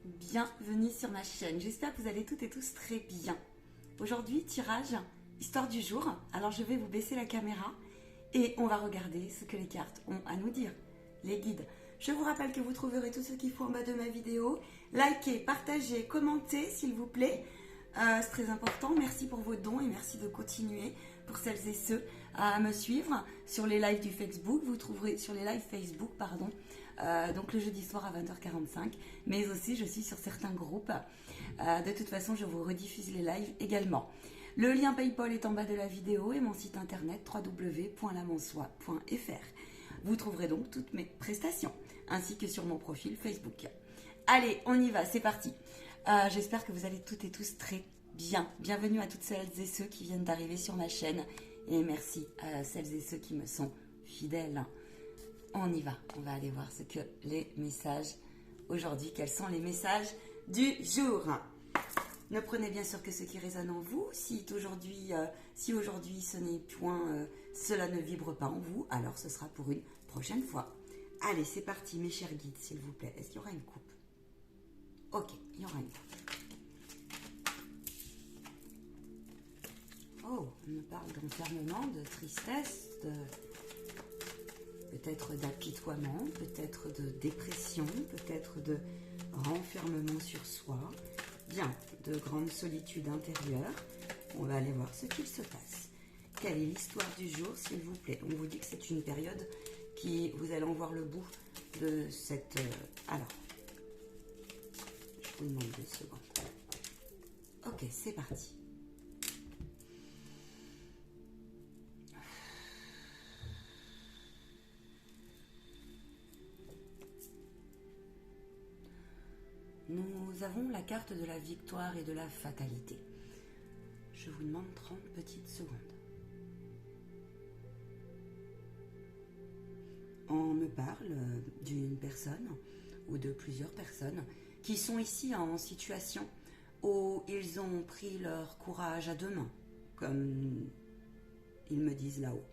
bienvenue sur ma chaîne. J'espère que vous allez toutes et tous très bien. Aujourd'hui, tirage, histoire du jour. Alors je vais vous baisser la caméra et on va regarder ce que les cartes ont à nous dire, les guides. Je vous rappelle que vous trouverez tout ce qu'il faut en bas de ma vidéo. Likez, partagez, commentez s'il vous plaît. C'est très important. Merci pour vos dons et merci de continuer pour celles et ceux à me suivre sur les lives du Facebook. Vous trouverez sur les lives Facebook, pardon, donc le jeudi soir à 20h45, mais aussi je suis sur certains groupes. De toute façon, je vous rediffuse les lives également. Le lien PayPal est en bas de la vidéo et mon site internet www.lamonsoie.fr. Vous trouverez donc toutes mes prestations, ainsi que sur mon profil Facebook. Allez, on y va, c'est parti. J'espère que vous allez toutes et tous très bien. Bienvenue à toutes celles et ceux qui viennent d'arriver sur ma chaîne. Et merci à celles et ceux qui me sont fidèles. On y va, on va aller voir ce que les messages aujourd'hui, quels sont les messages du jour. Ne prenez bien sûr que ce qui résonne en vous. Si aujourd'hui ce n'est point, cela ne vibre pas en vous, alors ce sera pour une prochaine fois. Allez, c'est parti mes chers guides, s'il vous plaît. Est-ce qu'il y aura une coupe? Ok, il y aura une coupe. Oh, on me parle d'enfermement, de tristesse, peut-être d'apitoiement, peut-être de dépression, peut-être de renfermement sur soi. Bien, de grande solitude intérieure. On va aller voir ce qu'il se passe. Quelle est l'histoire du jour, s'il vous plaît? On vous dit que c'est une période qui, vous allez en voir le bout de cette... alors, je vous demande 2 secondes. Ok, c'est parti. Nous avons la carte de la victoire et de la fatalité. Je vous demande 30 petites secondes. On me parle d'une personne ou de plusieurs personnes qui sont ici en situation où ils ont pris leur courage à 2 mains, comme ils me disent là-haut.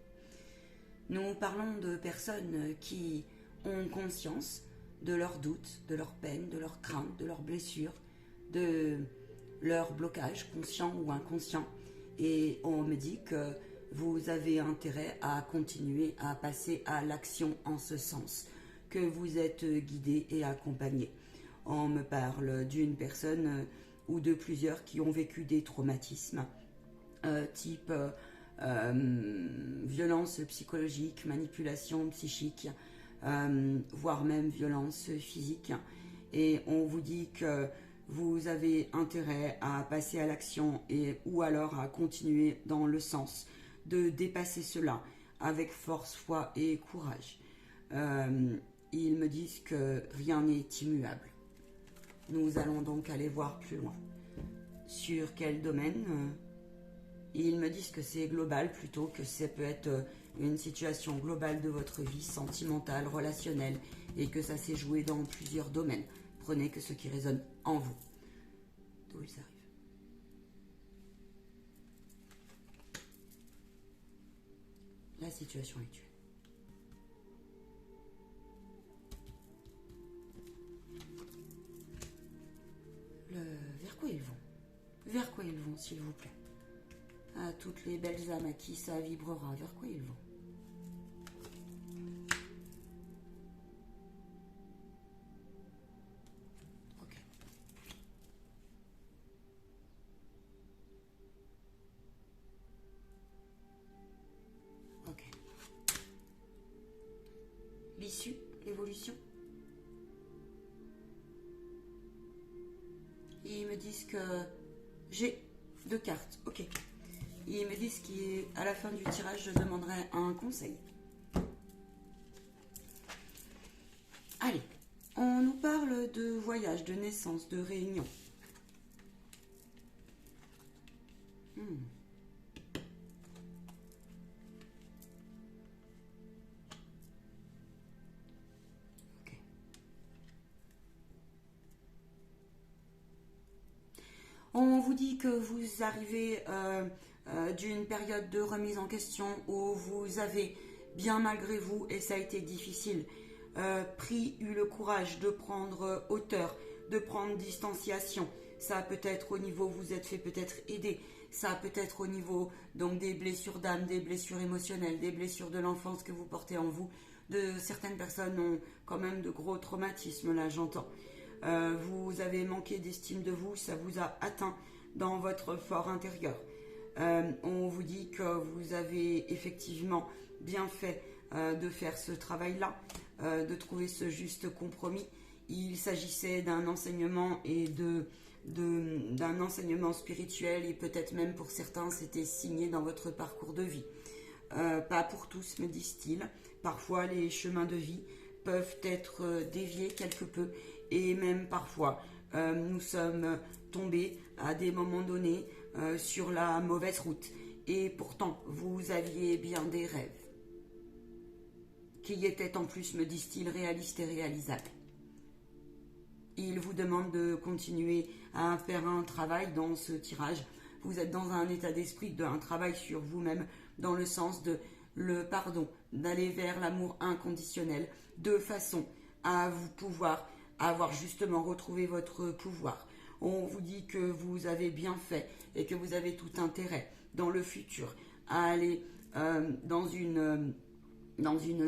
Nous parlons de personnes qui ont conscience de leurs doutes, de leurs peines, de leurs craintes, de leurs blessures, de leurs blocages, conscients ou inconscients. Et on me dit que vous avez intérêt à continuer à passer à l'action en ce sens, que vous êtes guidé et accompagné. On me parle d'une personne ou de plusieurs qui ont vécu des traumatismes, type violence psychologique, manipulation psychique, voire même violence physique. Et on vous dit que vous avez intérêt à passer à l'action ou alors à continuer dans le sens de dépasser cela avec force, foi et courage. Ils me disent que rien n'est immuable. Nous allons donc aller voir plus loin. Sur quel domaine? Ils me disent que c'est global plutôt, que ça peut être une situation globale de votre vie sentimentale, relationnelle, et que ça s'est joué dans plusieurs domaines. Prenez que ce qui résonne en vous. D'où ils arrivent. La situation est tuée. Vers quoi ils vont? Vers quoi ils vont, s'il vous plaît? À toutes les belles âmes à qui ça vibrera, vers quoi ils vont? Ok. Ok. L'issue, l'évolution. Ils me disent que j'ai 2 cartes. Ok. Ils me disent qu'à la fin du tirage, je demanderai un conseil. Allez, on nous parle de voyage, de naissance, de réunion. Ok. On vous dit que vous arrivez d'une période de remise en question où vous avez, bien malgré vous, et ça a été difficile, eu le courage de prendre hauteur, de prendre distanciation. Ça peut être au niveau, vous êtes fait peut-être aider. Ça peut être au niveau donc des blessures d'âme, des blessures émotionnelles, des blessures de l'enfance que vous portez en vous. Certaines personnes ont quand même de gros traumatismes, là j'entends. Vous avez manqué d'estime de vous, ça vous a atteint dans votre fort intérieur. On vous dit que vous avez effectivement bien fait de faire ce travail-là, de trouver ce juste compromis. Il s'agissait d'un enseignement et d'un enseignement spirituel, et peut-être même pour certains c'était signé dans votre parcours de vie. Pas pour tous, me disent-ils. Parfois les chemins de vie peuvent être déviés quelque peu, et même parfois nous sommes tombés à des moments donnés sur la mauvaise route, et pourtant vous aviez bien des rêves qui étaient en plus, me disent-ils, réalistes et réalisables. Il vous demande de continuer à faire un travail dans ce tirage. Vous êtes dans un état d'esprit d'un travail sur vous-même, dans le sens de le pardon, d'aller vers l'amour inconditionnel, de façon à vous pouvoir avoir justement retrouvé votre pouvoir. On vous dit que vous avez bien fait et que vous avez tout intérêt dans le futur à aller dans une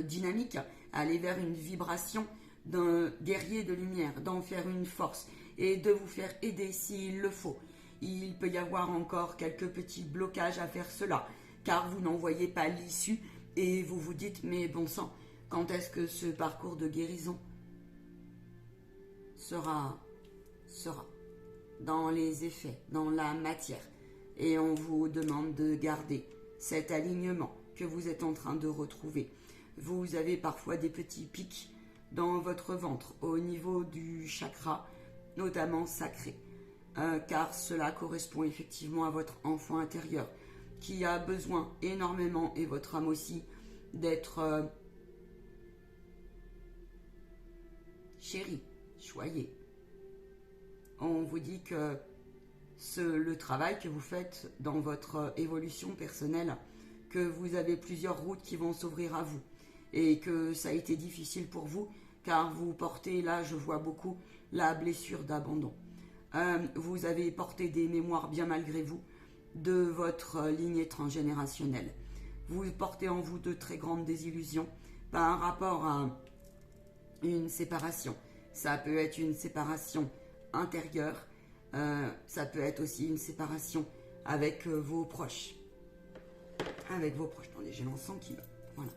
dynamique, à aller vers une vibration d'un guerrier de lumière, d'en faire une force et de vous faire aider s'il le faut. Il peut y avoir encore quelques petits blocages à faire cela, car vous n'en voyez pas l'issue et vous vous dites, mais bon sang, quand est-ce que ce parcours de guérison sera dans les effets, dans la matière. Et on vous demande de garder cet alignement que vous êtes en train de retrouver. Vous avez parfois des petits pics dans votre ventre, au niveau du chakra, notamment sacré, car cela correspond effectivement à votre enfant intérieur, qui a besoin énormément, et votre âme aussi, d'être chéri, choyé. On vous dit que le travail que vous faites dans votre évolution personnelle, que vous avez plusieurs routes qui vont s'ouvrir à vous, et que ça a été difficile pour vous, car vous portez, là je vois beaucoup, la blessure d'abandon. Vous avez porté des mémoires bien malgré vous de votre lignée transgénérationnelle. Vous portez en vous de très grandes désillusions par rapport à une séparation. Ça peut être une séparation intérieure, ça peut être aussi une séparation avec vos proches. Avec vos proches. Attendez, j'ai l'encens qui va. Voilà.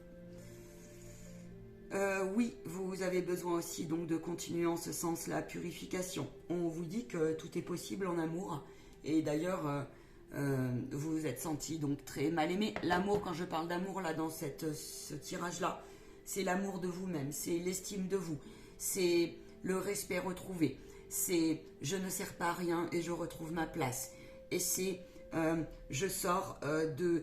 Oui, vous avez besoin aussi donc de continuer en ce sens la purification. On vous dit que tout est possible en amour, et d'ailleurs vous vous êtes senti donc très mal aimé. L'amour, quand je parle d'amour là dans ce tirage là, c'est l'amour de vous-même, c'est l'estime de vous, c'est le respect retrouvé, c'est je ne sers pas à rien et je retrouve ma place, et c'est je sors de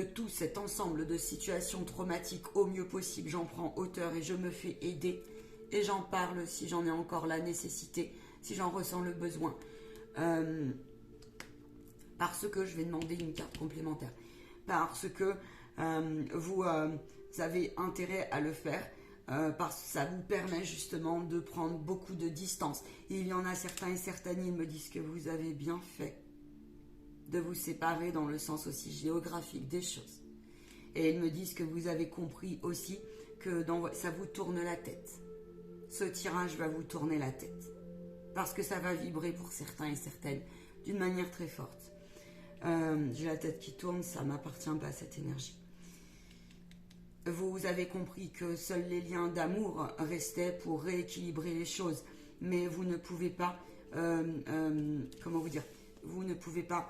tout cet ensemble de situations traumatiques au mieux possible, j'en prends hauteur et je me fais aider, et j'en parle si j'en ai encore la nécessité, si j'en ressens le besoin, parce que je vais demander une carte complémentaire, parce que vous avez intérêt à le faire, parce que ça vous permet justement de prendre beaucoup de distance. Et il y en a certains et certaines, ils me disent que vous avez bien fait de vous séparer dans le sens aussi géographique des choses. Et ils me disent que vous avez compris aussi que ça vous tourne la tête. Ce tirage va vous tourner la tête. Parce que ça va vibrer pour certains et certaines d'une manière très forte. J'ai la tête qui tourne, ça ne m'appartient pas, cette énergie. Vous avez compris que seuls les liens d'amour restaient pour rééquilibrer les choses. Mais vous ne pouvez pas, comment vous dire, vous ne pouvez pas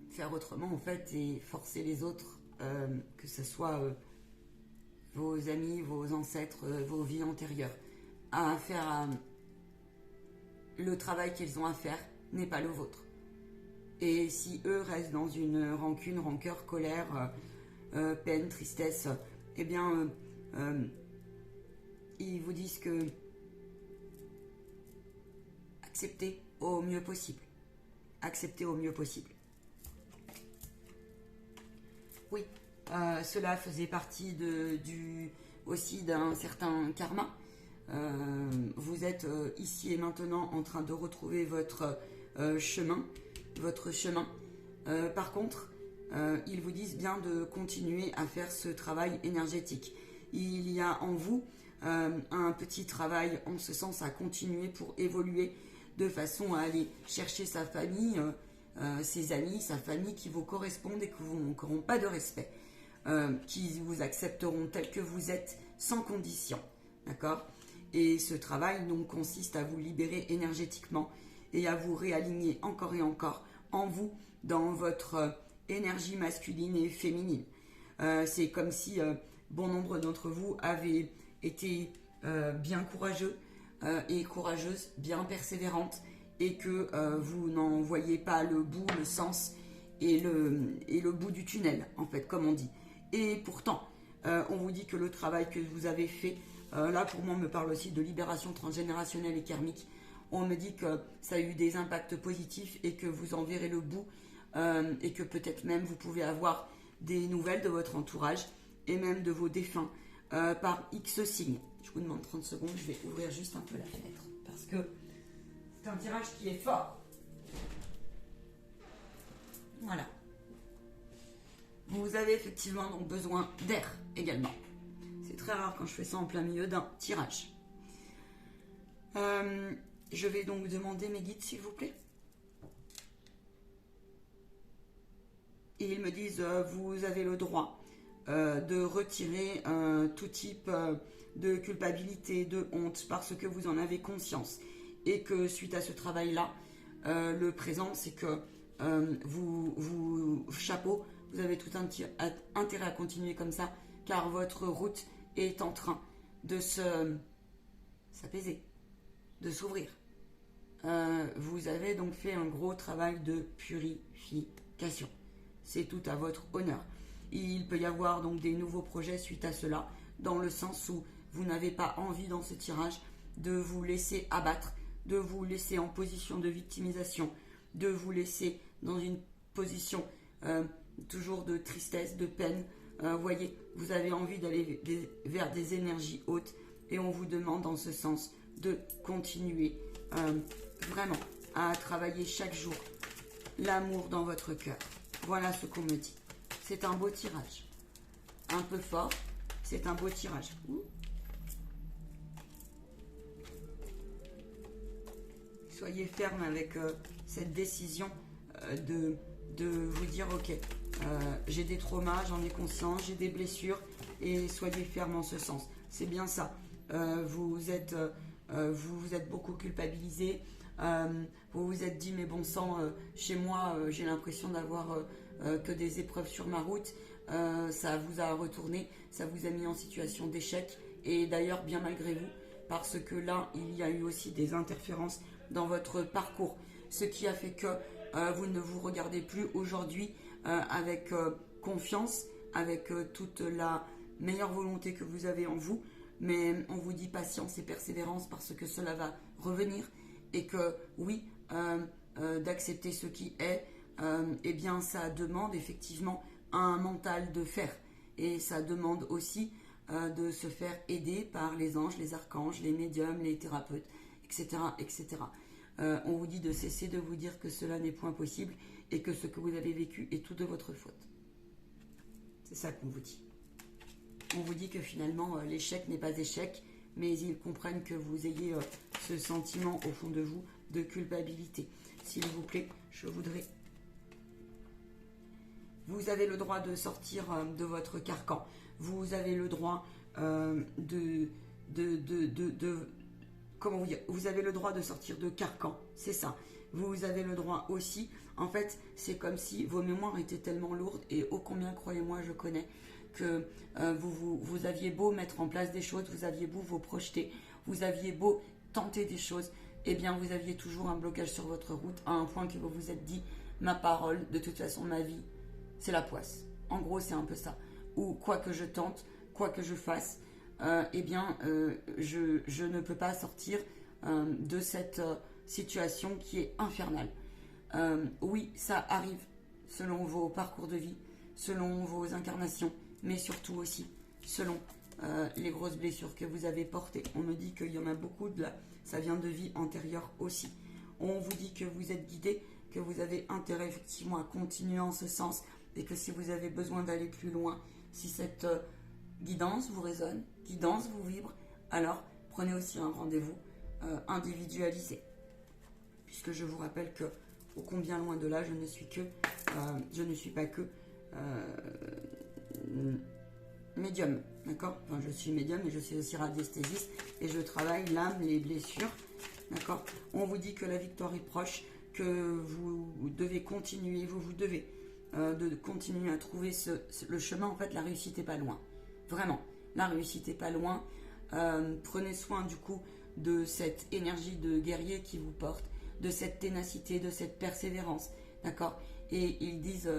faire autrement en fait, et forcer les autres, que ce soit vos amis, vos ancêtres, vos vies antérieures, à faire le travail qu'ils ont à faire n'est pas le vôtre. Et si eux restent dans une rancune, rancœur, colère, peine, tristesse, eh bien ils vous disent que acceptez au mieux possible. Acceptez au mieux possible. Oui, cela faisait partie aussi d'un certain karma. Vous êtes ici et maintenant en train de retrouver votre chemin. Par contre, ils vous disent bien de continuer à faire ce travail énergétique. Il y a en vous un petit travail en ce sens à continuer pour évoluer de façon à aller chercher sa famille, ses amis, sa famille qui vous correspondent et qui vous manqueront pas de respect, qui vous accepteront tel que vous êtes sans condition. D'accord ? Et ce travail donc consiste à vous libérer énergétiquement et à vous réaligner encore et encore en vous dans votre énergie masculine et féminine. C'est comme si bon nombre d'entre vous avaient été bien courageux et courageuses, bien persévérantes, et que vous n'en voyez pas le bout, le sens et le bout du tunnel, en fait, comme on dit. Et pourtant, on vous dit que le travail que vous avez fait, là pour moi on me parle aussi de libération transgénérationnelle et karmique. On me dit que ça a eu des impacts positifs et que vous en verrez le bout, et que peut-être même vous pouvez avoir des nouvelles de votre entourage et même de vos défunts par X signes. Je vous demande 30 secondes, je vais ouvrir juste un peu la fenêtre parce que c'est un tirage qui est fort. Voilà. Vous avez effectivement donc besoin d'air également. C'est très rare quand je fais ça en plein milieu d'un tirage. Je vais donc demander mes guides s'il vous plaît. Et ils me disent vous avez le droit de retirer tout type de culpabilité, de honte, parce que vous en avez conscience. Et que suite à ce travail-là, le présent, c'est que chapeau, vous avez tout intérêt à continuer comme ça, car votre route est en train de s'apaiser, de s'ouvrir. Vous avez donc fait un gros travail de purification. C'est tout à votre honneur. Il peut y avoir donc des nouveaux projets suite à cela, dans le sens où vous n'avez pas envie dans ce tirage de vous laisser abattre, de vous laisser en position de victimisation, de vous laisser dans une position toujours de tristesse, de peine. Voyez, vous avez envie d'aller vers des énergies hautes et on vous demande en ce sens de continuer vraiment à travailler chaque jour l'amour dans votre cœur. Voilà ce qu'on me dit. C'est un beau tirage. Un peu fort, c'est un beau tirage. Soyez ferme avec cette décision de vous dire ok, j'ai des traumas, j'en ai conscience, j'ai des blessures et soyez ferme en ce sens. C'est bien ça. Vous êtes beaucoup culpabilisé. Vous vous êtes dit mais bon sang, chez moi j'ai l'impression d'avoir que des épreuves sur ma route. Ça vous a retourné, ça vous a mis en situation d'échec et d'ailleurs bien malgré vous, parce que là il y a eu aussi des interférences dans votre parcours, ce qui a fait que vous ne vous regardez plus aujourd'hui avec confiance, avec toute la meilleure volonté que vous avez en vous, mais on vous dit patience et persévérance parce que cela va revenir et que oui, d'accepter ce qui est, eh bien ça demande effectivement un mental de fer et ça demande aussi de se faire aider par les anges, les archanges, les médiums, les thérapeutes, etc. etc. On vous dit de cesser de vous dire que cela n'est point possible et que ce que vous avez vécu est tout de votre faute. C'est ça qu'on vous dit. On vous dit que finalement l'échec n'est pas échec, mais ils comprennent que vous ayez ce sentiment au fond de vous de culpabilité. S'il vous plaît, je voudrais... Vous avez le droit de sortir de votre carcan. Vous avez le droit comment vous dire, vous avez le droit de sortir de carcan, c'est ça. Vous avez le droit aussi, en fait, c'est comme si vos mémoires étaient tellement lourdes, et ô combien, croyez-moi, je connais, que vous aviez beau mettre en place des choses, vous aviez beau vous projeter, vous aviez beau tenter des choses, eh bien, vous aviez toujours un blocage sur votre route, à un point que vous vous êtes dit, ma parole, de toute façon, ma vie, c'est la poisse. En gros, c'est un peu ça. Ou quoi que je tente, quoi que je fasse, eh bien, je ne peux pas sortir de cette situation qui est infernale. Oui, ça arrive selon vos parcours de vie, selon vos incarnations, mais surtout aussi selon les grosses blessures que vous avez portées. On me dit qu'il y en a beaucoup de là, ça vient de vie antérieure aussi. On vous dit que vous êtes guidé, que vous avez intérêt effectivement à continuer en ce sens et que si vous avez besoin d'aller plus loin, si cette guidance vous résonne, guidance vous vibre, alors prenez aussi un rendez-vous individualisé. Puisque je vous rappelle que, ô combien loin de là, je ne suis pas que médium, d'accord? Enfin, je suis médium, mais je suis aussi radiesthésiste et je travaille l'âme, les blessures, d'accord? On vous dit que la victoire est proche, que vous devez continuer, vous devez de continuer à trouver le chemin. En fait, la réussite n'est pas loin, vraiment, la réussite n'est pas loin. Prenez soin du coup de cette énergie de guerrier qui vous porte, de cette ténacité, de cette persévérance, d'accord? Et ils disent,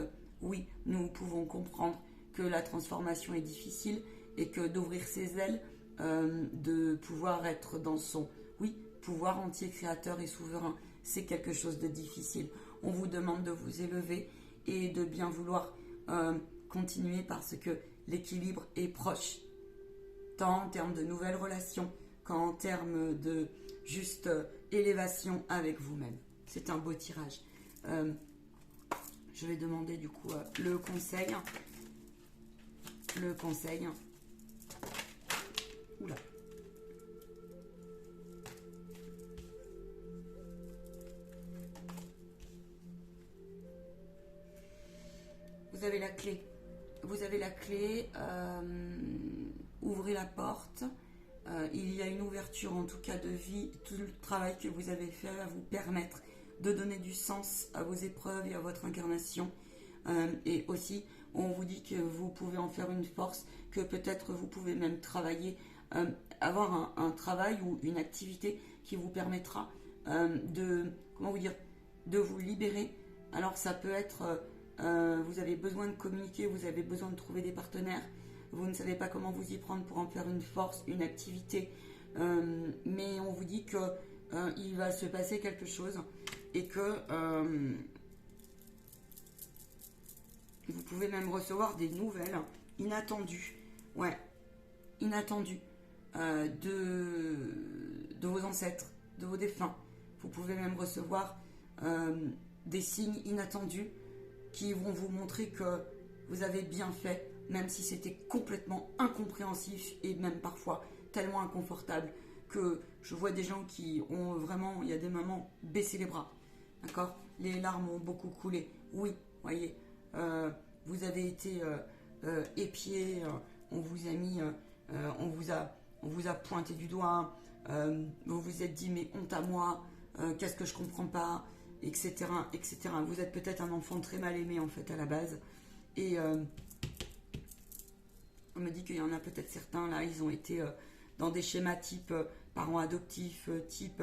oui, nous pouvons comprendre que la transformation est difficile et que d'ouvrir ses ailes, de pouvoir être dans son, oui, pouvoir entier, créateur et souverain, c'est quelque chose de difficile. On vous demande de vous élever et de bien vouloir continuer parce que l'équilibre est proche, tant en termes de nouvelles relations qu'en termes de juste élévation avec vous-même. C'est un beau tirage. Je vais demander du coup le conseil. Le conseil. Oula. Vous avez la clé. Vous avez la clé. Ouvrez la porte. Il y a une ouverture en tout cas de vie. Tout le travail que vous avez fait va vous permettre de donner du sens à vos épreuves et à votre incarnation. Et aussi, on vous dit que vous pouvez en faire une force, que peut-être vous pouvez même travailler, avoir un travail ou une activité qui vous permettra comment vous dire, de vous libérer. Alors ça peut être, vous avez besoin de communiquer, vous avez besoin de trouver des partenaires, vous ne savez pas comment vous y prendre pour en faire une force, une activité, mais on vous dit que il va se passer quelque chose et que vous pouvez même recevoir des nouvelles inattendues, inattendues de vos ancêtres, de vos défunts. Vous pouvez même recevoir des signes inattendus qui vont vous montrer que vous avez bien fait, même si c'était complètement incompréhensif et même parfois tellement inconfortable que je vois des gens qui ont vraiment, il y a des moments, baissé les bras, d'accord? Les larmes ont beaucoup coulé. Oui, voyez, vous avez été épié, on vous a mis, on vous a pointé du doigt, vous vous êtes dit mais honte à moi, qu'est-ce que je comprends pas, etc., etc. Vous êtes peut-être un enfant très mal aimé en fait à la base et on me dit qu'il y en a peut-être certains là, ils ont été dans des schémas type parents adoptifs, type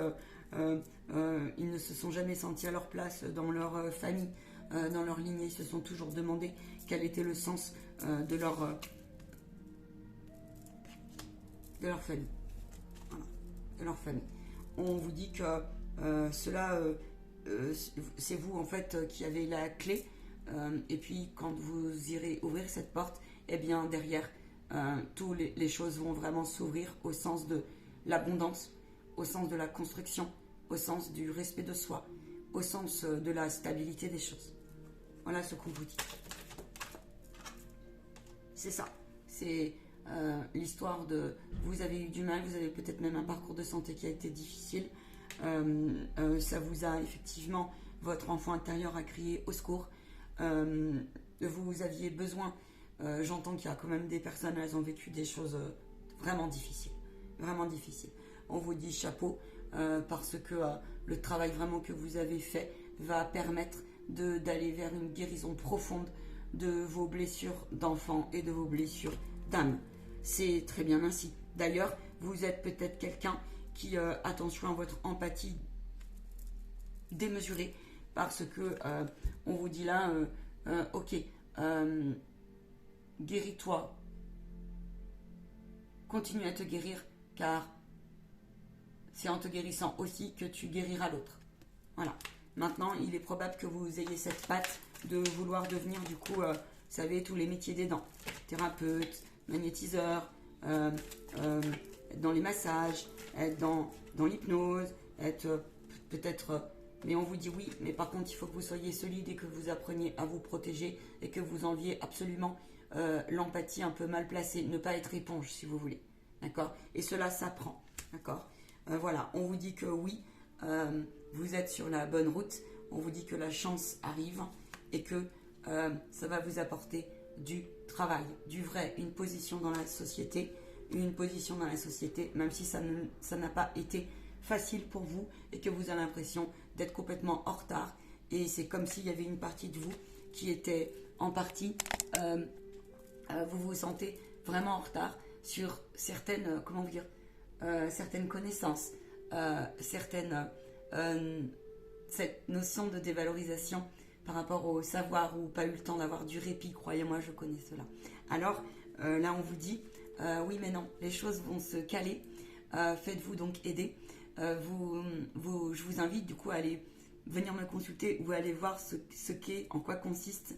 ils ne se sont jamais sentis à leur place dans leur famille, dans leur lignée, ils se sont toujours demandé quel était le sens de leur famille. Voilà, de leur famille. On vous dit que cela, c'est vous en fait qui avez la clé, et puis quand vous irez ouvrir cette porte, eh bien derrière, toutes les choses vont vraiment s'ouvrir au sens de l'abondance, au sens de la construction, au sens du respect de soi, au sens de la stabilité des choses. Voilà ce qu'on vous dit. C'est ça. C'est l'histoire de... Vous avez eu du mal, vous avez peut-être même un parcours de santé qui a été difficile. Ça vous a effectivement... Votre enfant intérieur a crié au secours. Vous aviez besoin... J'entends qu'il y a quand même des personnes, elles ont vécu des choses vraiment difficiles. Vraiment difficiles. On vous dit chapeau parce que le travail vraiment que vous avez fait va permettre d'aller vers une guérison profonde de vos blessures d'enfant et de vos blessures d'âme. C'est très bien ainsi. D'ailleurs, vous êtes peut-être quelqu'un qui, attention à votre empathie démesurée, parce que on vous dit là, ok, guéris-toi, continue à te guérir, car c'est en te guérissant aussi que tu guériras l'autre. Voilà. Maintenant, il est probable que vous ayez cette patte de vouloir devenir, du coup, vous savez, tous les métiers des dents. Thérapeute, magnétiseur, dans les massages, être dans l'hypnose, être peut-être... mais on vous dit oui, mais par contre, il faut que vous soyez solide et que vous appreniez à vous protéger et que vous enviez absolument l'empathie un peu mal placée. Ne pas être éponge, si vous voulez. D'accord? Et cela s'apprend. D'accord? Voilà, on vous dit que oui, vous êtes sur la bonne route. On vous dit que la chance arrive et que ça va vous apporter du travail, du vrai, une position dans la société. Une position dans la société, même si ça n'a pas été facile pour vous et que vous avez l'impression d'être complètement en retard. Et c'est comme s'il y avait une partie de vous qui était en partie, vous vous sentez vraiment en retard sur certaines, comment vous dire, certaines connaissances, cette notion de dévalorisation par rapport au savoir ou pas eu le temps d'avoir du répit, croyez-moi, je connais cela. Alors là, on vous dit, oui mais non, les choses vont se caler, faites-vous donc aider. Je vous invite du coup à aller venir me consulter ou à aller voir ce qu'est, en quoi consiste,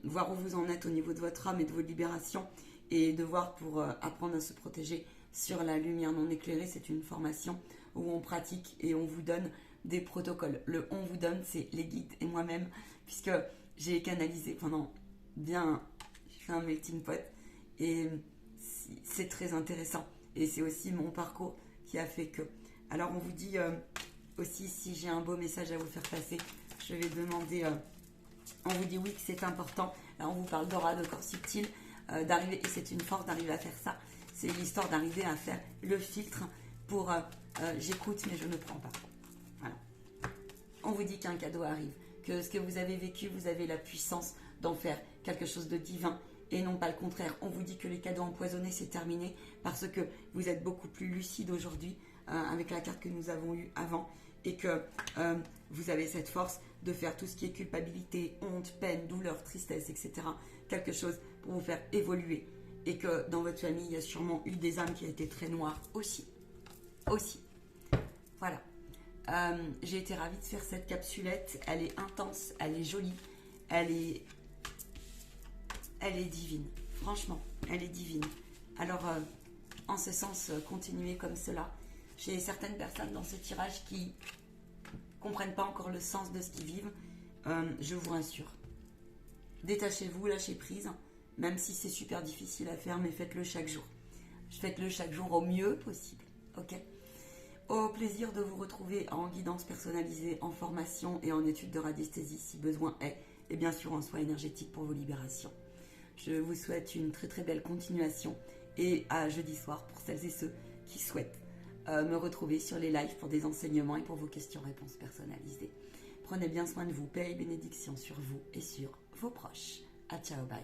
voir où vous en êtes au niveau de votre âme et de votre libération et de voir pour apprendre à se protéger sur la lumière non éclairée. C'est une formation où on pratique et on vous donne des protocoles. Le on vous donne, c'est les guides et moi-même, puisque j'ai canalisé pendant bien, j'ai fait un melting pot et c'est très intéressant et c'est aussi mon parcours qui a fait que. Alors on vous dit aussi, si j'ai un beau message à vous faire passer, je vais demander, on vous dit oui que c'est important. Là on vous parle d'aura, de corps subtil, d'arriver, et c'est une force d'arriver à faire ça. C'est l'histoire d'arriver à faire le filtre pour j'écoute mais je ne prends pas. Voilà. On vous dit qu'un cadeau arrive, que ce que vous avez vécu, vous avez la puissance d'en faire quelque chose de divin et non pas le contraire. On vous dit que les cadeaux empoisonnés c'est terminé parce que vous êtes beaucoup plus lucide aujourd'hui avec la carte que nous avons eue avant et que vous avez cette force de faire tout ce qui est culpabilité, honte, peine, douleur, tristesse, etc. Quelque chose pour vous faire évoluer et que dans votre famille il y a sûrement eu des âmes qui ont été très noires aussi. Voilà. J'ai été ravie de faire cette capsulette. Elle est intense, elle est jolie, elle est divine. Franchement, elle est divine. Alors, en ce sens, continuez comme cela. J'ai certaines personnes dans ce tirage qui comprennent pas encore le sens de ce qu'ils vivent. Je vous rassure. Détachez-vous, lâchez prise, même si c'est super difficile à faire, mais faites-le chaque jour. Faites-le chaque jour au mieux possible. Ok ? Au plaisir de vous retrouver en guidance personnalisée, en formation et en études de radiesthésie si besoin est, et bien sûr en soins énergétiques pour vos libérations. Je vous souhaite une très très belle continuation et à jeudi soir pour celles et ceux qui souhaitent me retrouver sur les lives pour des enseignements et pour vos questions-réponses personnalisées. Prenez bien soin de vous, paix et bénédiction sur vous et sur vos proches. À ciao, bye.